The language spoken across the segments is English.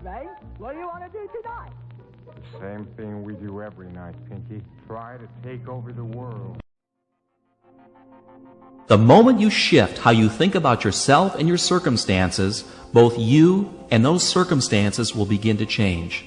Ray. What do you want to do tonight? Same thing we do every night, Pinky. Try to take over the world. The moment you shift how you think about yourself and your circumstances, both you and those circumstances will begin to change.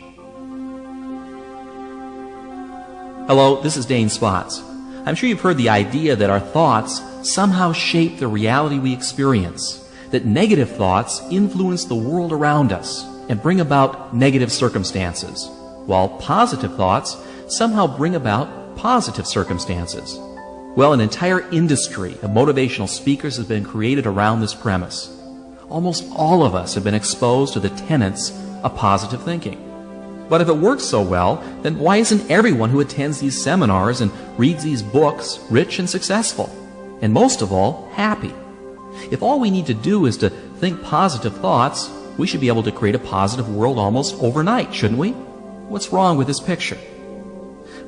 Hello, this is Dane Spots. I'm sure you've heard the idea that our thoughts somehow shape the reality we experience, that negative thoughts influence the world around us and bring about negative circumstances, while positive thoughts somehow bring about positive circumstances. Well, an entire industry of motivational speakers has been created around this premise. Almost all of us have been exposed to the tenets of positive thinking. But if it works so well, then why isn't everyone who attends these seminars and reads these books rich and successful? And most of all, happy? If all we need to do is to think positive thoughts, we should be able to create a positive world almost overnight, shouldn't we? What's wrong with this picture?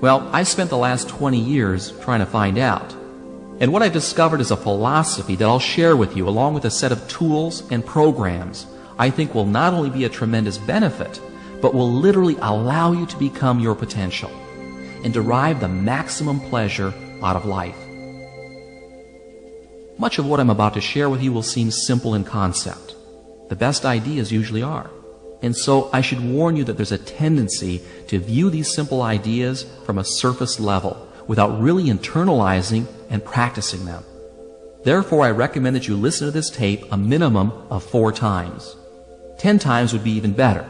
Well, I've spent the last 20 years trying to find out. And what I've discovered is a philosophy that I'll share with you along with a set of tools and programs I think will not only be a tremendous benefit, but will literally allow you to become your potential and derive the maximum pleasure out of life. Much of what I'm about to share with you will seem simple in concept. The best ideas usually are. And so I should warn you that there's a tendency to view these simple ideas from a surface level without really internalizing and practicing them. Therefore, I recommend that you listen to this tape a minimum of 4 times. 10 times would be even better.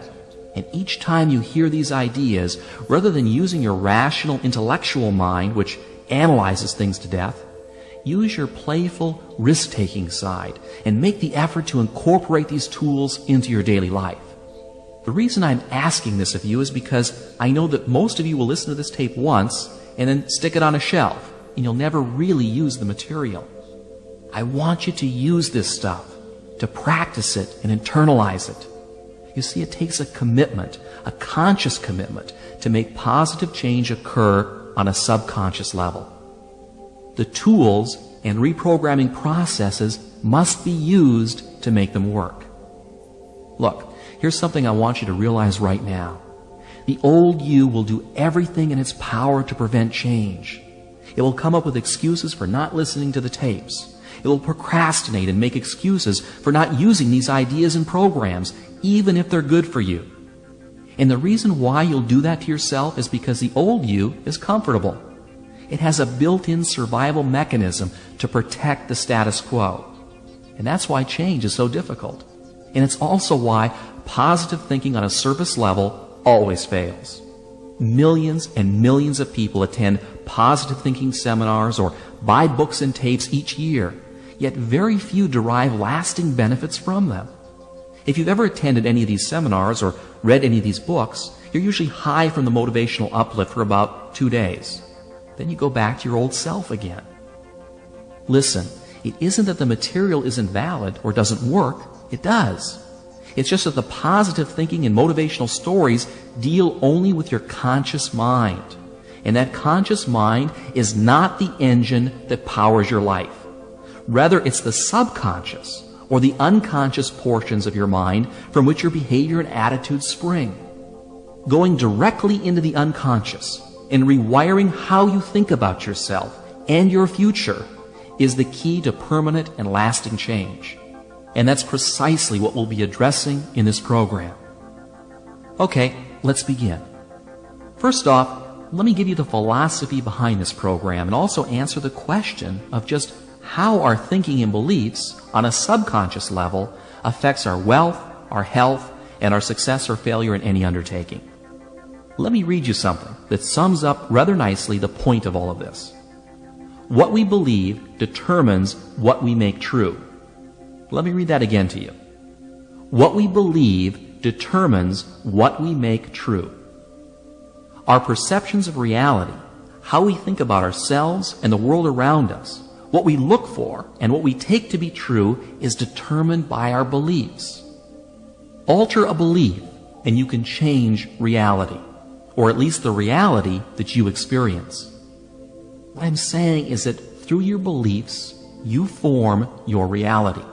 And each time you hear these ideas, rather than using your rational intellectual mind, which analyzes things to death, use your playful risk-taking side and make the effort to incorporate these tools into your daily life. The reason I'm asking this of you is because I know that most of you will listen to this tape once and then stick it on a shelf, and you'll never really use the material. I want you to use this stuff, to practice it and internalize it. You see, it takes a commitment, a conscious commitment, to make positive change occur on a subconscious level. The tools and reprogramming processes must be used to make them work. Look, here's something I want you to realize right now. The old you will do everything in its power to prevent change. It will come up with excuses for not listening to the tapes. It will procrastinate and make excuses for not using these ideas and programs, even if they're good for you. And the reason why you'll do that to yourself is because the old you is comfortable. It has a built-in survival mechanism to protect the status quo. And that's why change is so difficult. And it's also why positive thinking on a surface level always fails. Millions and millions of people attend positive thinking seminars or buy books and tapes each year, yet very few derive lasting benefits from them. If you've ever attended any of these seminars or read any of these books, you're usually high from the motivational uplift for about 2 days. Then you go back to your old self again. Listen, it isn't that the material isn't valid or doesn't work. It does. It's just that the positive thinking and motivational stories deal only with your conscious mind. And that conscious mind is not the engine that powers your life. Rather, it's the subconscious or the unconscious portions of your mind from which your behavior and attitudes spring. Going directly into the unconscious and rewiring how you think about yourself and your future is the key to permanent and lasting change. And that's precisely what we'll be addressing in this program. Okay, let's begin. First off, let me give you the philosophy behind this program and also answer the question of just how our thinking and beliefs on a subconscious level affects our wealth, our health, and our success or failure in any undertaking. Let me read you something that sums up rather nicely the point of all of this. What we believe determines what we make true. Let me read that again to you. What we believe determines what we make true. Our perceptions of reality, how we think about ourselves and the world around us, what we look for and what we take to be true is determined by our beliefs. Alter a belief and you can change reality, or at least the reality that you experience. What I'm saying is that through your beliefs, you form your reality.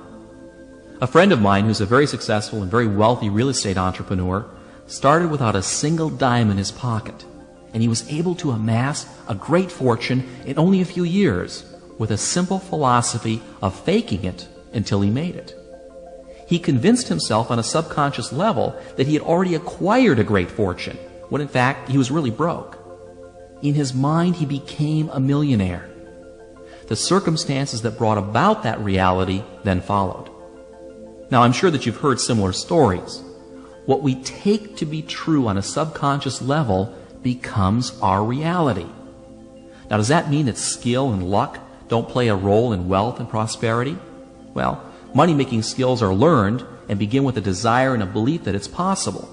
A friend of mine who's a very successful and very wealthy real estate entrepreneur started without a single dime in his pocket, and he was able to amass a great fortune in only a few years with a simple philosophy of faking it until he made it. He convinced himself on a subconscious level that he had already acquired a great fortune, when in fact he was really broke. In his mind, he became a millionaire. The circumstances that brought about that reality then followed. Now, I'm sure that you've heard similar stories. What we take to be true on a subconscious level becomes our reality. Now, does that mean that skill and luck don't play a role in wealth and prosperity? Well, money-making skills are learned and begin with a desire and a belief that it's possible.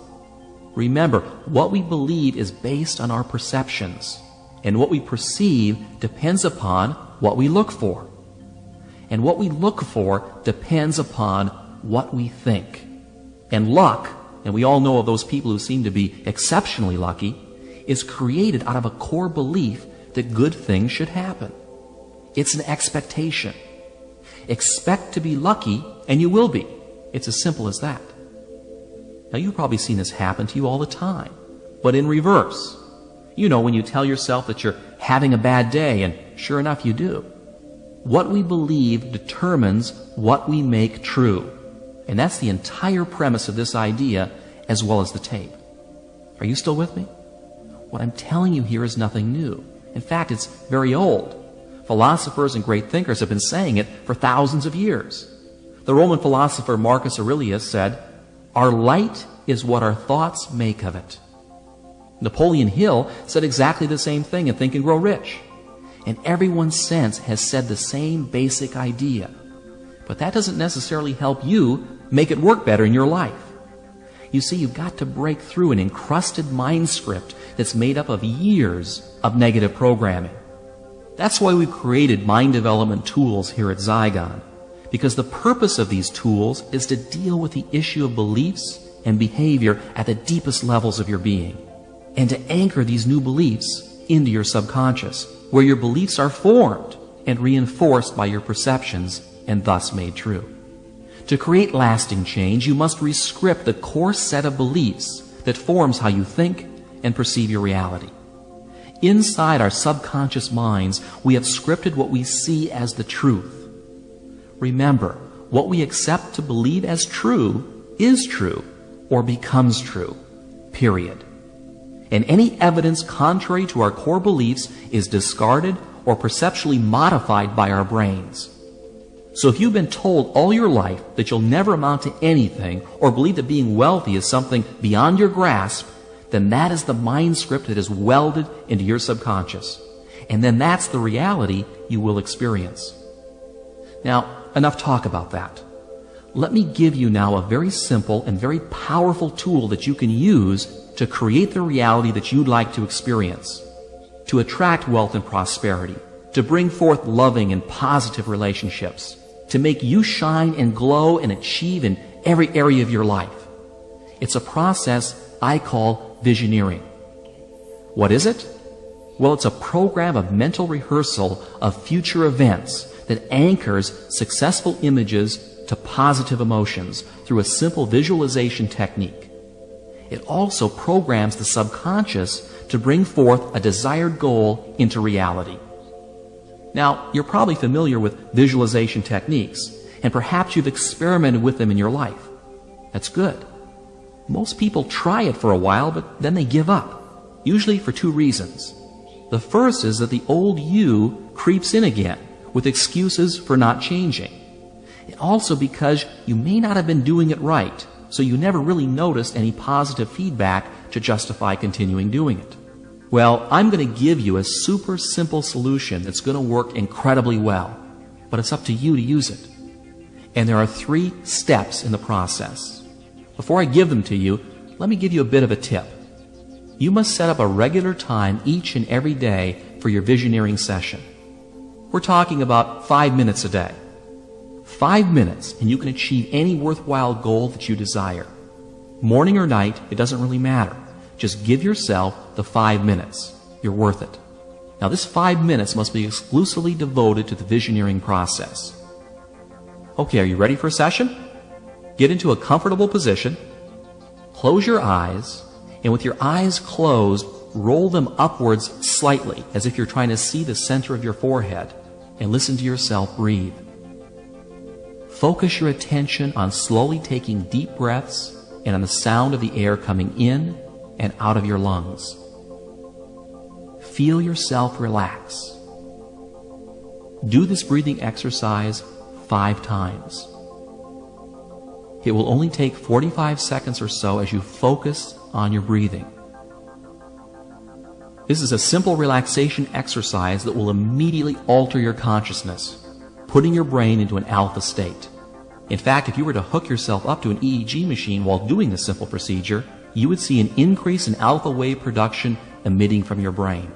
Remember, what we believe is based on our perceptions, and what we perceive depends upon what we look for. And what we look for depends upon what we think. And luck, and we all know of those people who seem to be exceptionally lucky, is created out of a core belief that good things should happen. It's an expectation. Expect to be lucky, and you will be. It's as simple as that. Now, you've probably seen this happen to you all the time, but in reverse. You know, when you tell yourself that you're having a bad day, and sure enough, you do. What we believe determines what we make true. And that's the entire premise of this idea, as well as the tape. Are you still with me? What I'm telling you here is nothing new. In fact, it's very old. Philosophers and great thinkers have been saying it for thousands of years. The Roman philosopher Marcus Aurelius said, "Our light is what our thoughts make of it." Napoleon Hill said exactly the same thing in Think and Grow Rich. And everyone since has said the same basic idea. But that doesn't necessarily help you make it work better in your life. You see, you've got to break through an encrusted mind script that's made up of years of negative programming. That's why we've created mind development tools here at Zygon, because the purpose of these tools is to deal with the issue of beliefs and behavior at the deepest levels of your being, and to anchor these new beliefs into your subconscious, where your beliefs are formed and reinforced by your perceptions and thus made true. To create lasting change, you must rescript the core set of beliefs that forms how you think and perceive your reality. Inside our subconscious minds, we have scripted what we see as the truth. Remember, what we accept to believe as true is true or becomes true, period. And any evidence contrary to our core beliefs is discarded or perceptually modified by our brains. So if you've been told all your life that you'll never amount to anything, or believe that being wealthy is something beyond your grasp, then that is the mind script that is welded into your subconscious. And then that's the reality you will experience. Now, enough talk about that. Let me give you now a very simple and very powerful tool that you can use to create the reality that you'd like to experience, to attract wealth and prosperity, to bring forth loving and positive relationships, to make you shine and glow and achieve in every area of your life. It's a process I call visioneering. What is it? Well, it's a program of mental rehearsal of future events that anchors successful images to positive emotions through a simple visualization technique. It also programs the subconscious to bring forth a desired goal into reality. Now, you're probably familiar with visualization techniques, and perhaps you've experimented with them in your life. That's good. Most people try it for a while, but then they give up, usually for two reasons. The first is that the old you creeps in again with excuses for not changing. And also because you may not have been doing it right, so you never really noticed any positive feedback to justify continuing doing it. Well, I'm going to give you a super simple solution that's going to work incredibly well, but it's up to you to use it. And there are 3 steps in the process. Before I give them to you, let me give you a bit of a tip. You must set up a regular time each and every day for your visioneering session. We're talking about 5 minutes a day. 5 minutes, and you can achieve any worthwhile goal that you desire. Morning or night, it doesn't really matter. Just give yourself the 5 minutes. You're worth it. Now, this 5 minutes must be exclusively devoted to the visioneering process. Okay, are you ready for a session? Get into a comfortable position, close your eyes, and with your eyes closed, roll them upwards slightly, as if you're trying to see the center of your forehead, and listen to yourself breathe. Focus your attention on slowly taking deep breaths and on the sound of the air coming in and out of your lungs. Feel yourself relax. Do this breathing exercise 5 times. It will only take 45 seconds or so as you focus on your breathing. This is a simple relaxation exercise that will immediately alter your consciousness, putting your brain into an alpha state. In fact, if you were to hook yourself up to an EEG machine while doing this simple procedure, you would see an increase in alpha wave production emitting from your brain.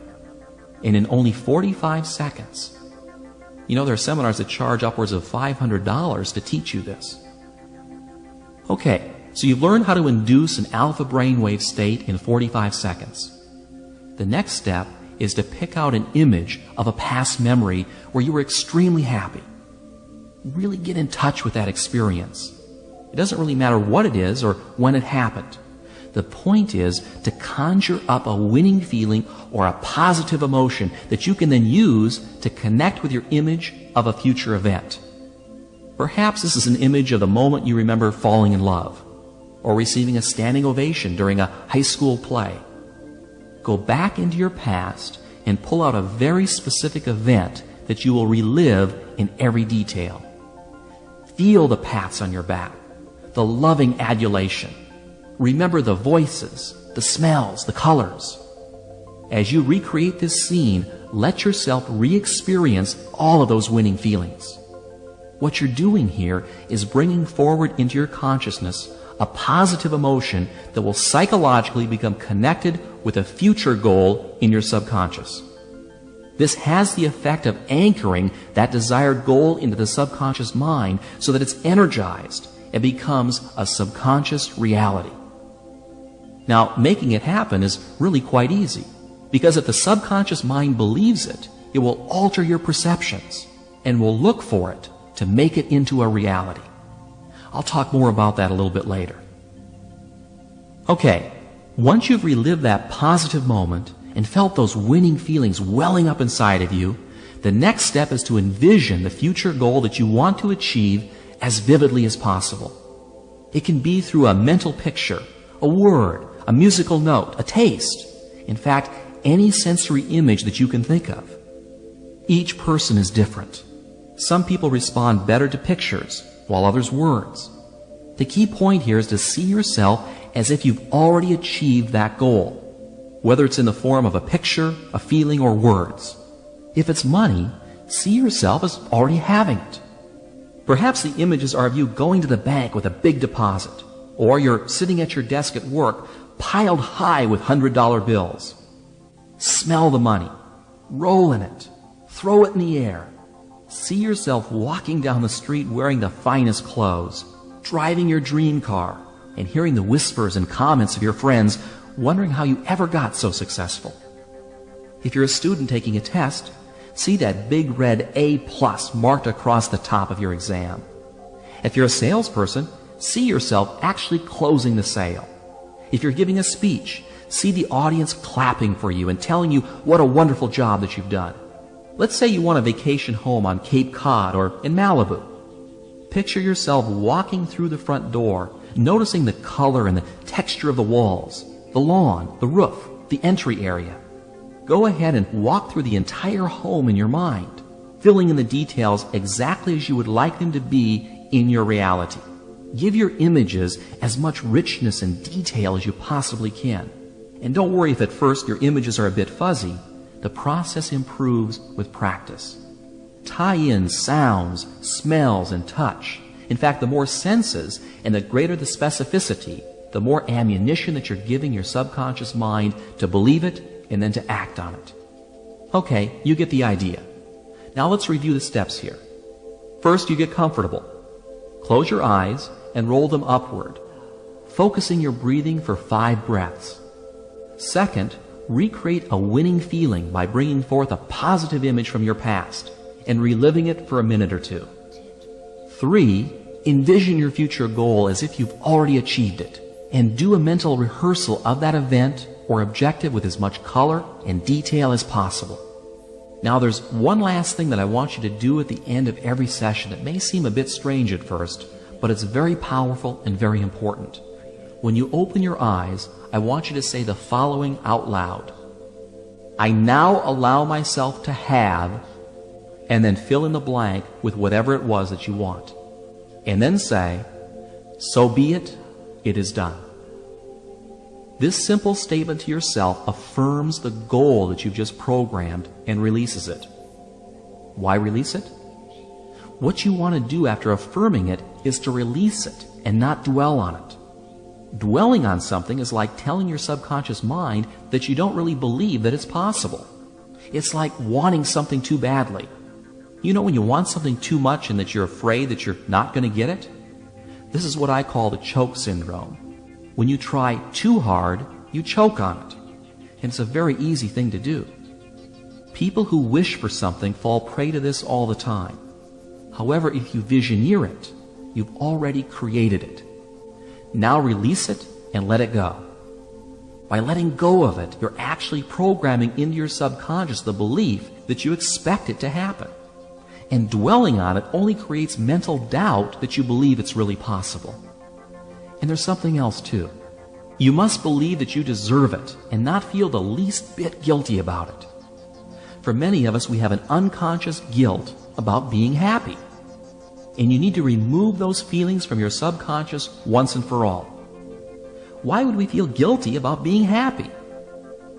And in only 45 seconds. You know, there are seminars that charge upwards of $500 to teach you this. Okay, so you've learned how to induce an alpha brainwave state in 45 seconds. The next step is to pick out an image of a past memory where you were extremely happy. Really get in touch with that experience. It doesn't really matter what it is or when it happened. The point is to conjure up a winning feeling or a positive emotion that you can then use to connect with your image of a future event. Perhaps this is an image of the moment you remember falling in love, or receiving a standing ovation during a high school play. Go back into your past and pull out a very specific event that you will relive in every detail. Feel the pats on your back, the loving adulation. Remember the voices, the smells, the colors. As you recreate this scene, let yourself re-experience all of those winning feelings. What you're doing here is bringing forward into your consciousness a positive emotion that will psychologically become connected with a future goal in your subconscious. This has the effect of anchoring that desired goal into the subconscious mind so that it's energized and becomes a subconscious reality. Now, making it happen is really quite easy, because if the subconscious mind believes it, it will alter your perceptions and will look for it to make it into a reality. I'll talk more about that a little bit later. Okay, once you've relived that positive moment and felt those winning feelings welling up inside of you, the next step is to envision the future goal that you want to achieve as vividly as possible. It can be through a mental picture, a word, a musical note, a taste. In fact, any sensory image that you can think of. Each person is different. Some people respond better to pictures, while others words. The key point here is to see yourself as if you've already achieved that goal, whether it's in the form of a picture, a feeling, or words. If it's money, see yourself as already having it. Perhaps the images are of you going to the bank with a big deposit, or you're sitting at your desk at work piled high with $100 bills. Smell the money, roll in it, throw it in the air. See yourself walking down the street wearing the finest clothes, driving your dream car, and hearing the whispers and comments of your friends, wondering how you ever got so successful. If you're a student taking a test, see that big red A+ marked across the top of your exam. If you're a salesperson, see yourself actually closing the sale. If you're giving a speech, see the audience clapping for you and telling you what a wonderful job that you've done. Let's say you want a vacation home on Cape Cod or in Malibu. Picture yourself walking through the front door, noticing the color and the texture of the walls, the lawn, the roof, the entry area. Go ahead and walk through the entire home in your mind, filling in the details exactly as you would like them to be in your reality. Give your images as much richness and detail as you possibly can. And don't worry if at first your images are a bit fuzzy. The process improves with practice. Tie in sounds, smells, and touch. In fact, the more senses and the greater the specificity, the more ammunition that you're giving your subconscious mind to believe it and then to act on it. Okay, you get the idea. Now let's review the steps here. First, you get comfortable. Close your eyes and roll them upward, focusing your breathing for 5 breaths. Second, recreate a winning feeling by bringing forth a positive image from your past and reliving it for a minute or 2. 3, Envision your future goal as if you've already achieved it, and do a mental rehearsal of that event or objective with as much color and detail as possible. Now there's one last thing that I want you to do at the end of every session that may seem a bit strange at first, but it's very powerful and very important. When you open your eyes, I want you to say the following out loud. I now allow myself to have, and then fill in the blank with whatever it was that you want. And then say, so be it, it is done. This simple statement to yourself affirms the goal that you've just programmed and releases it. Why release it? What you want to do after affirming it is to release it and not dwell on it. Dwelling on something is like telling your subconscious mind that you don't really believe that it's possible. It's like wanting something too badly. You know when you want something too much and that you're afraid that you're not going to get it? This is what I call the choke syndrome. When you try too hard, you choke on it. And it's a very easy thing to do. People who wish for something fall prey to this all the time. However, if you visioneer it, you've already created it. Now release it and let it go. By letting go of it, you're actually programming into your subconscious the belief that you expect it to happen. And dwelling on it only creates mental doubt that you believe it's really possible. And there's something else too. You must believe that you deserve it and not feel the least bit guilty about it. For many of us, we have an unconscious guilt about being happy. And you need to remove those feelings from your subconscious once and for all. Why would we feel guilty about being happy?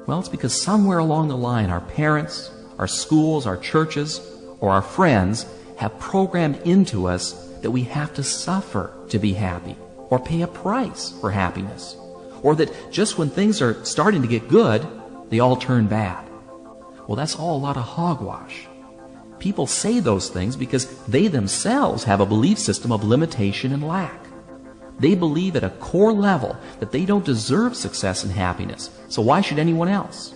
Well, it's because somewhere along the line, our parents, our schools, our churches, or our friends have programmed into us that we have to suffer to be happy, or pay a price for happiness, or that just when things are starting to get good, they all turn bad. Well, that's all a lot of hogwash. People say those things because they themselves have a belief system of limitation and lack. They believe at a core level that they don't deserve success and happiness, so why should anyone else?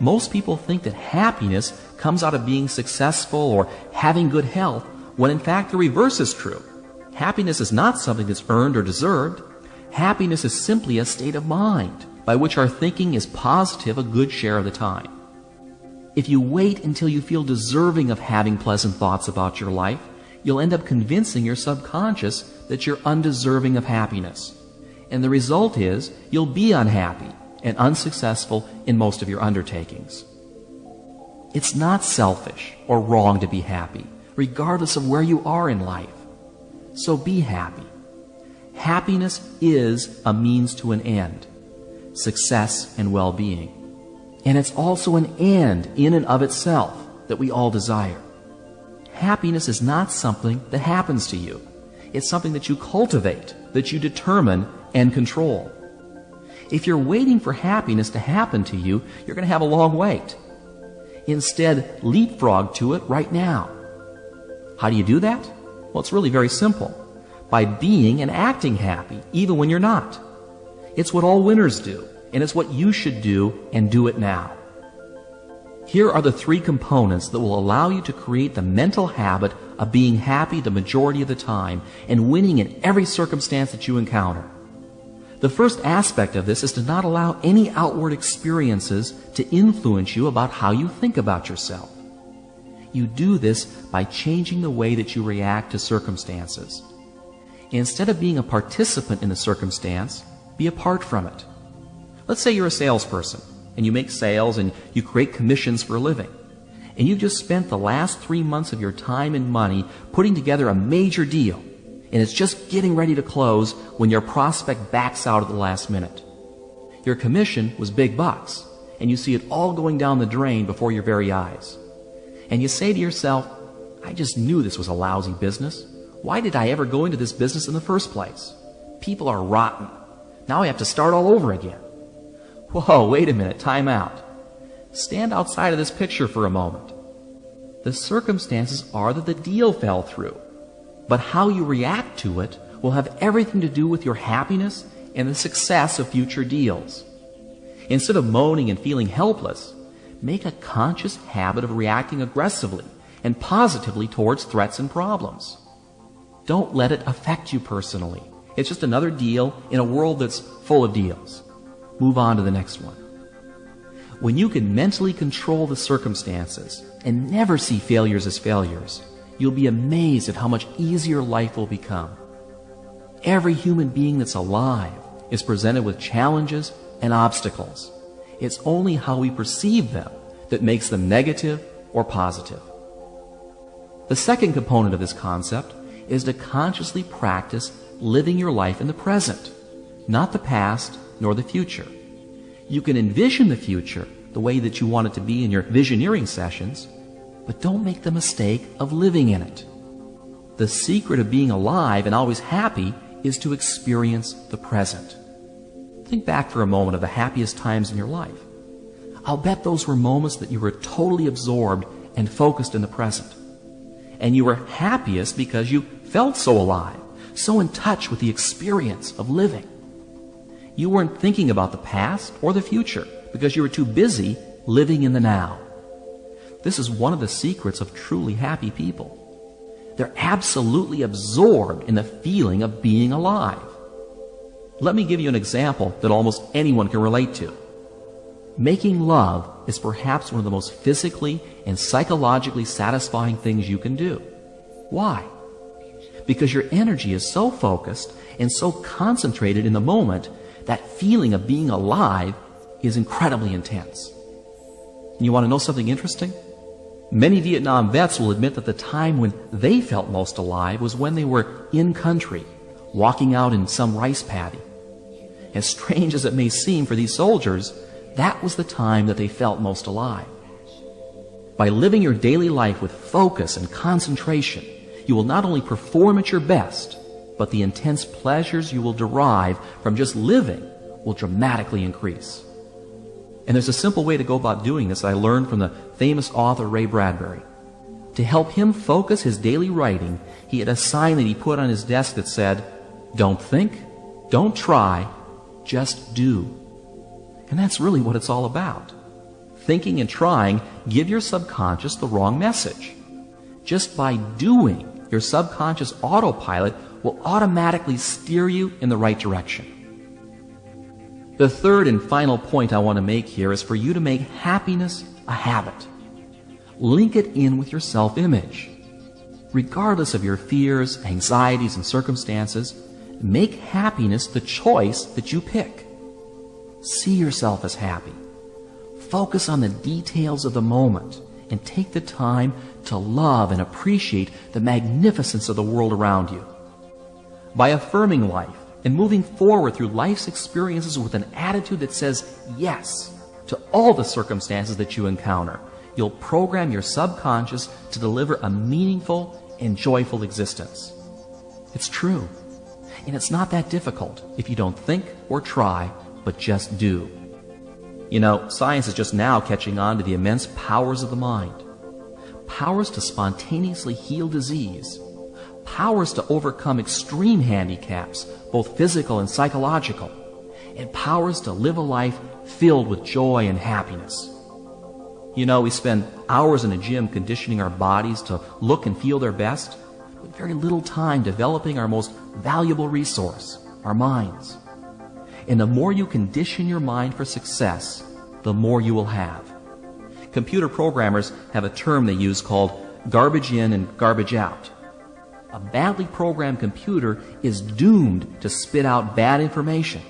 Most people think that happiness comes out of being successful or having good health, when in fact the reverse is true. Happiness is not something that's earned or deserved. Happiness is simply a state of mind by which our thinking is positive a good share of the time. If you wait until you feel deserving of having pleasant thoughts about your life, you'll end up convincing your subconscious that you're undeserving of happiness. And the result is you'll be unhappy and unsuccessful in most of your undertakings. It's not selfish or wrong to be happy, regardless of where you are in life. So be happy. Happiness is a means to an end, success and well-being. And it's also an end in and of itself that we all desire. Happiness is not something that happens to you. It's something that you cultivate, that you determine and control. If you're waiting for happiness to happen to you, you're going to have a long wait. Instead, leapfrog to it right now. How do you do that? Well, it's really very simple. By being and acting happy, even when you're not. It's what all winners do. And it's what you should do, and do it now. Here are the 3 components that will allow you to create the mental habit of being happy the majority of the time and winning in every circumstance that you encounter. The first aspect of this is to not allow any outward experiences to influence you about how you think about yourself. You do this by changing the way that you react to circumstances. Instead of being a participant in the circumstance, be apart from it. Let's say you're a salesperson, and you make sales and you create commissions for a living. And you've just spent the last 3 months of your time and money putting together a major deal, and it's just getting ready to close when your prospect backs out at the last minute. Your commission was big bucks, and you see it all going down the drain before your very eyes. And you say to yourself, I just knew this was a lousy business. Why did I ever go into this business in the first place? People are rotten. Now I have to start all over again. Whoa, wait a minute, time out. Stand outside of this picture for a moment. The circumstances are that the deal fell through, but how you react to it will have everything to do with your happiness and the success of future deals. Instead of moaning and feeling helpless, make a conscious habit of reacting aggressively and positively towards threats and problems. Don't let it affect you personally. It's just another deal in a world that's full of deals. Move on to the next one. When you can mentally control the circumstances and never see failures as failures, you'll be amazed at how much easier life will become. Every human being that's alive is presented with challenges and obstacles. It's only how we perceive them that makes them negative or positive. The second component of this concept is to consciously practice living your life in the present, not the past nor the future. You can envision the future the way that you want it to be in your visioneering sessions, but don't make the mistake of living in it. The secret of being alive and always happy is to experience the present. Think back for a moment of the happiest times in your life. I'll bet those were moments that you were totally absorbed and focused in the present. And you were happiest because you felt so alive, so in touch with the experience of living. You weren't thinking about the past or the future because you were too busy living in the now. This is one of the secrets of truly happy people. They're absolutely absorbed in the feeling of being alive. Let me give you an example that almost anyone can relate to. Making love is perhaps one of the most physically and psychologically satisfying things you can do. Why? Because your energy is so focused and so concentrated in the moment that feeling of being alive is incredibly intense. And you want to know something interesting? Many Vietnam vets will admit that the time when they felt most alive was when they were in country, walking out in some rice paddy. As strange as it may seem for these soldiers, that was the time that they felt most alive. By living your daily life with focus and concentration, you will not only perform at your best, but the intense pleasures you will derive from just living will dramatically increase. And there's a simple way to go about doing this I learned from the famous author Ray Bradbury. To help him focus his daily writing, he had a sign that he put on his desk that said, "Don't think, don't try, just do." And that's really what it's all about. Thinking and trying give your subconscious the wrong message. Just by doing, your subconscious autopilot will automatically steer you in the right direction. The third and final point I want to make here is for you to make happiness a habit. Link it in with your self-image. Regardless of your fears, anxieties, and circumstances, make happiness the choice that you pick. See yourself as happy. Focus on the details of the moment and take the time to love and appreciate the magnificence of the world around you. By affirming life and moving forward through life's experiences with an attitude that says yes to all the circumstances that you encounter, you'll program your subconscious to deliver a meaningful and joyful existence. It's true. And it's not that difficult if you don't think or try, but just do. You know, science is just now catching on to the immense powers of the mind. Powers to spontaneously heal disease. Powers to overcome extreme handicaps, both physical and psychological. And powers to live a life filled with joy and happiness. You know, we spend hours in a gym conditioning our bodies to look and feel their best, but very little time developing our most valuable resource, our minds. And the more you condition your mind for success, the more you will have. Computer programmers have a term they use called garbage in and garbage out. A badly programmed computer is doomed to spit out bad information.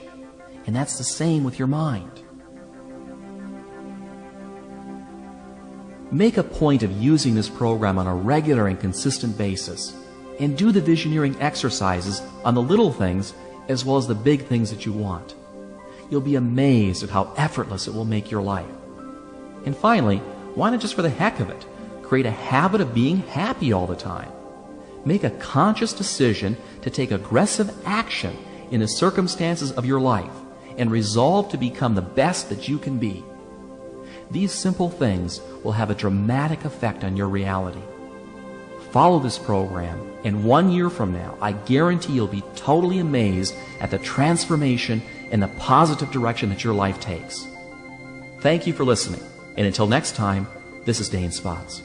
And that's the same with your mind. Make a point of using this program on a regular and consistent basis, and do the visioneering exercises on the little things as well as the big things that you want. You'll be amazed at how effortless it will make your life. And finally, why not just for the heck of it, create a habit of being happy all the time? Make a conscious decision to take aggressive action in the circumstances of your life and resolve to become the best that you can be. These simple things will have a dramatic effect on your reality. Follow this program, and 1 year from now, I guarantee you'll be totally amazed at the transformation and the positive direction that your life takes. Thank you for listening, and until next time, this is Dane Spots.